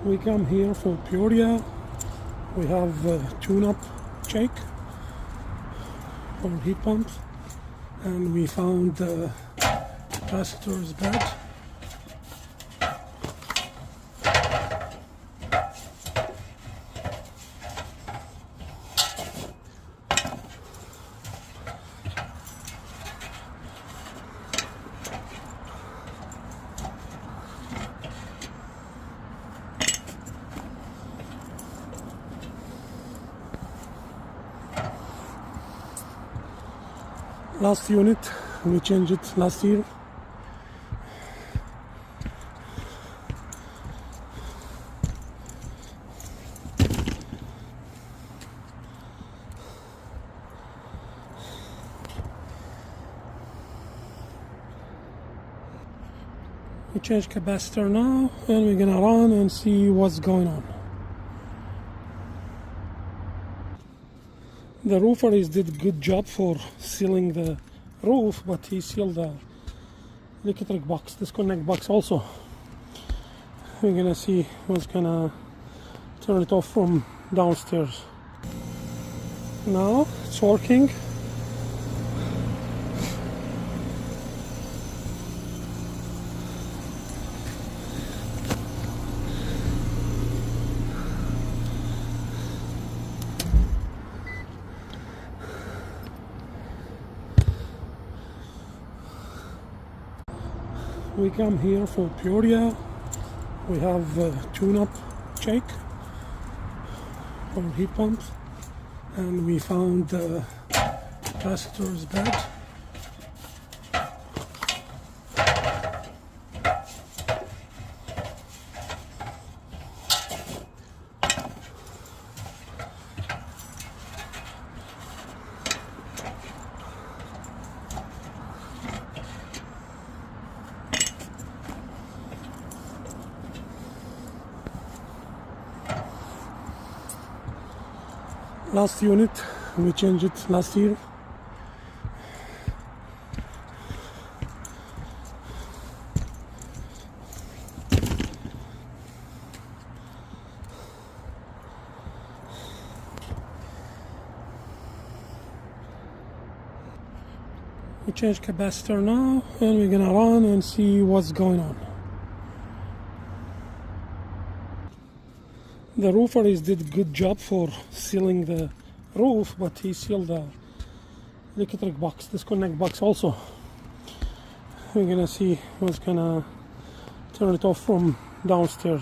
We come here for Peoria. We have a tune-up check for heat pumps, and we found the capacitor is bad. Last unit, we changed it last year. We change capacitor now, and we're gonna run and see what's going on. The roofer did a good job for sealing the roof, but he sealed the electric box, disconnect box also. We're gonna see what's gonna turn it off from downstairs. Now it's working. We come here for Peoria. We have a tune-up check for heat pumps, and we found the capacitor is bad. Last unit, we changed it last year. We change capacitor now, and we're gonna run and see what's going on. The roofer did a good job for sealing the roof, but he sealed the electric box, disconnect box also. We're gonna see what's gonna turn it off from downstairs.